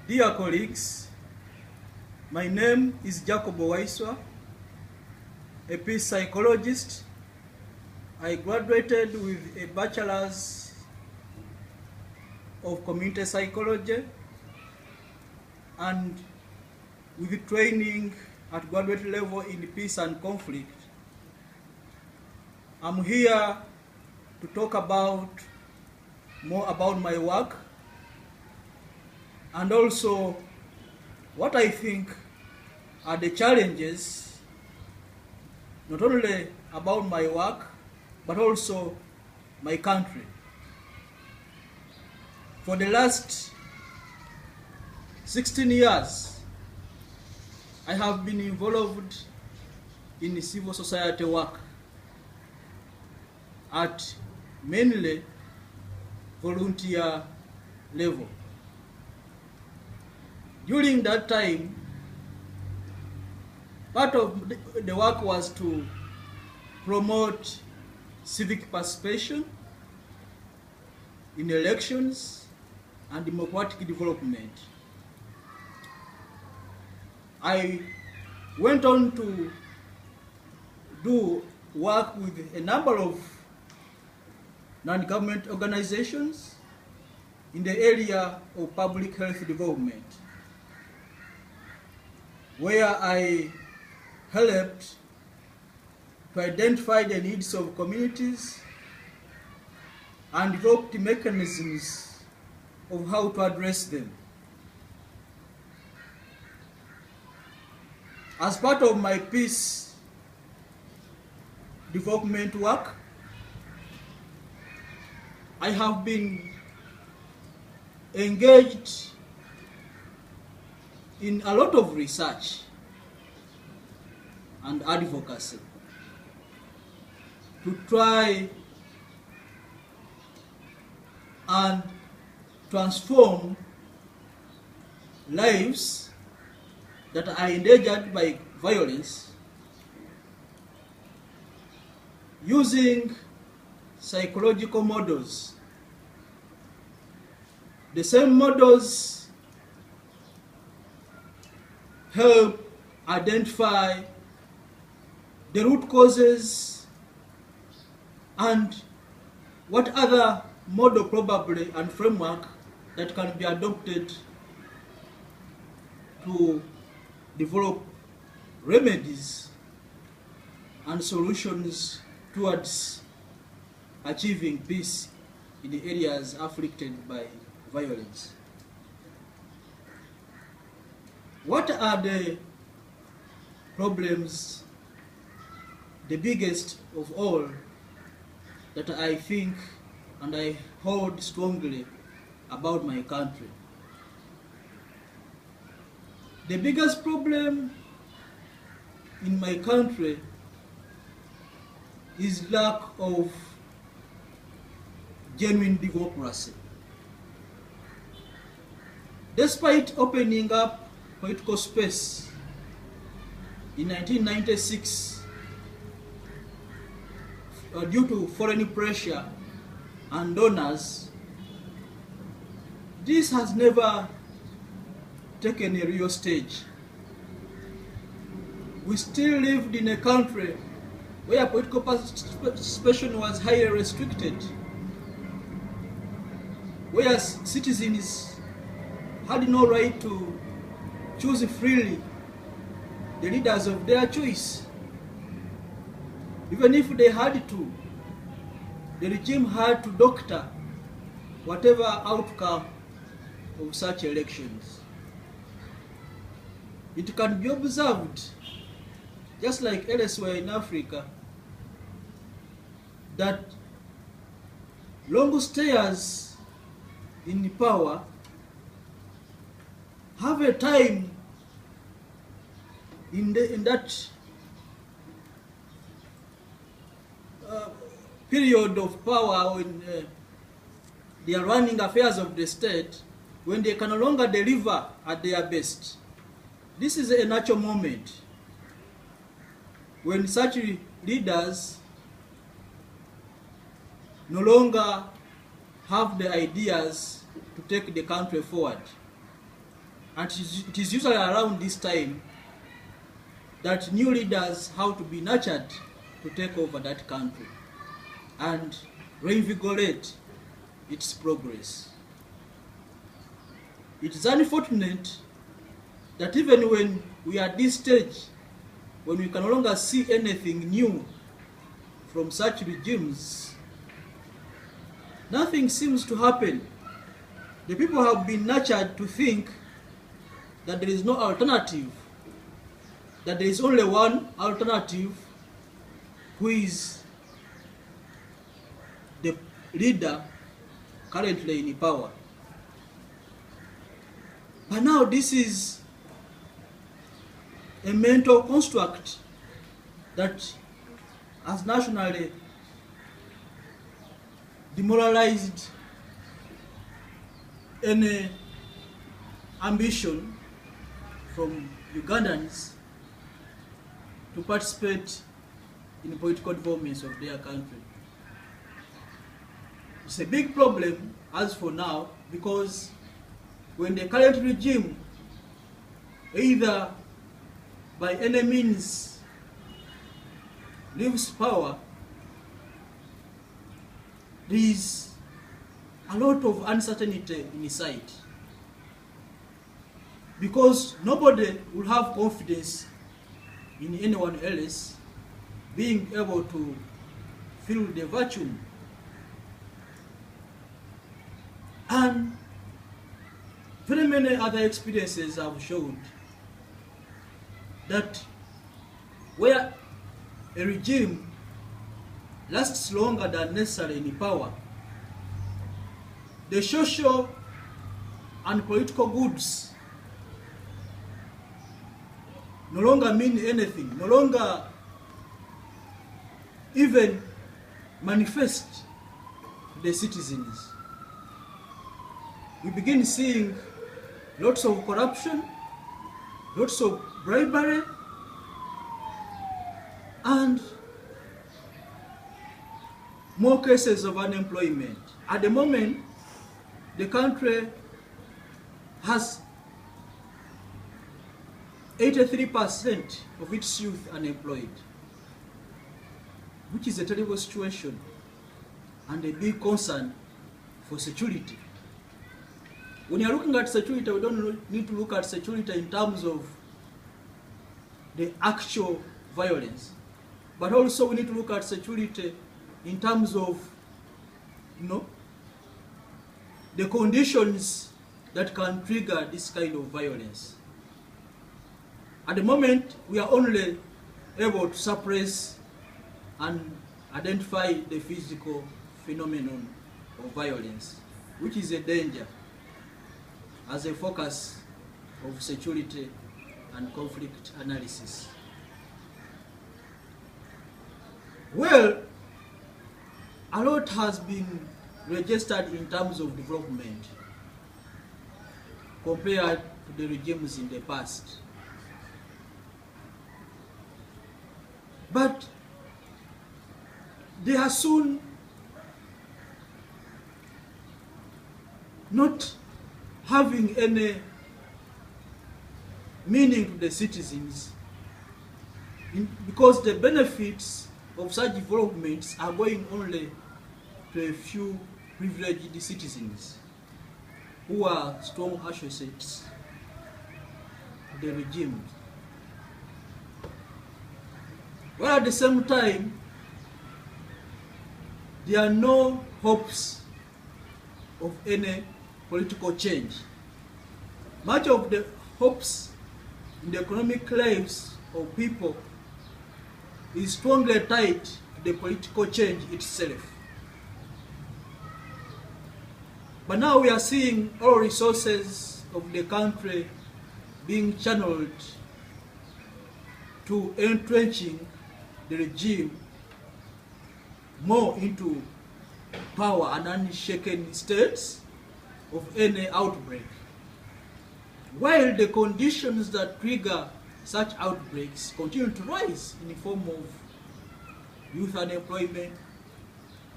Dear colleagues, my name is Waiswa, a peace psychologist. I graduated with a bachelor's of community psychology and with training at graduate level in peace and conflict. I'm here to talk more about my work and also what I think are the challenges, not only about my work, but also my country. For the last 16 years, I have been involved in civil society work at mainly volunteer level. During that time, part of the work was to promote civic participation in elections and democratic development. I went on to do work with a number of non-government organizations in the area of public health development, where I helped to identify the needs of communities and developed mechanisms of how to address them. As part of my peace development work, I have been engaged in a lot of research and advocacy to try and transform lives that are endangered by violence using psychological models. The same models help identify the root causes and what other model probably and framework that can be adopted to develop remedies and solutions towards achieving peace in the areas afflicted by violence. What are the problems, the biggest of all, that I think and I hold strongly about my country? The biggest problem in my country is lack of genuine democracy. Despite opening up political space in 1996 due to foreign pressure and donors, this has never taken a real stage. We still lived in a country where political participation was highly restricted, where citizens had no right to choose freely the leaders of their choice. Even if they had to, the regime had to doctor whatever outcome of such elections. It can be observed, just like elsewhere in Africa, that long stayers in power have a time in that period of power when they are running affairs of the state, when they can no longer deliver at their best. This is a natural moment when such leaders no longer have the ideas to take the country forward. And it is usually around this time that new leaders have to be nurtured to take over that country and reinvigorate its progress. It is unfortunate that even when we are at this stage, when we can no longer see anything new from such regimes, nothing seems to happen. The people have been nurtured to think that there is no alternative, that there is only one alternative, who is the leader currently in power. But now this is a mental construct that has nationally demoralized any ambition from Ugandans to participate in the political developments of their country. It's a big problem as for now, because when the current regime, either by any means, leaves power, there is a lot of uncertainty in sight, because nobody will have confidence in anyone else being able to fill the vacuum. And very many other experiences have shown that where a regime lasts longer than necessary in power, the social and political goods no longer mean anything, no longer even manifest to the citizens. We begin seeing lots of corruption, lots of bribery, and more cases of unemployment. At the moment, the country has 83% of its youth unemployed, which is a terrible situation and a big concern for security. When you're looking at security, we don't need to look at security in terms of the actual violence, but also we need to look at security in terms of, the conditions that can trigger this kind of violence. At the moment, we are only able to suppress and identify the physical phenomenon of violence, which is a danger as a focus of security and conflict analysis. Well, a lot has been registered in terms of development compared to the regimes in the past. But they are soon not having any meaning to the citizens, because the benefits of such developments are going only to a few privileged citizens who are strong associates to the regime. While at the same time, there are no hopes of any political change. Much of the hopes in the economic lives of people is strongly tied to the political change itself. But now we are seeing all resources of the country being channeled to entrenching the regime more into power and unshaken states of any outbreak, while the conditions that trigger such outbreaks continue to rise in the form of youth unemployment,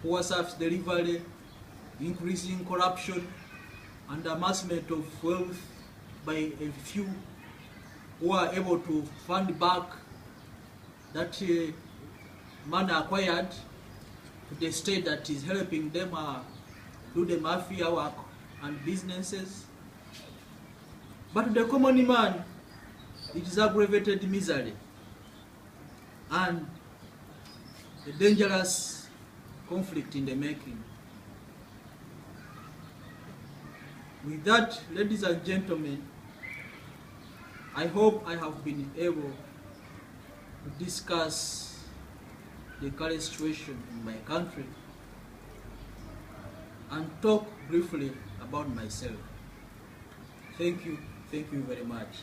poor service delivery, increasing corruption, and amassment of wealth by a few who are able to fund back that money acquired to the state that is helping them do the mafia work and businesses. But to the common man, it is aggravated misery and a dangerous conflict in the making. With that, ladies and gentlemen, I hope I have been able to discuss the current situation in my country and talk briefly about myself. Thank you very much.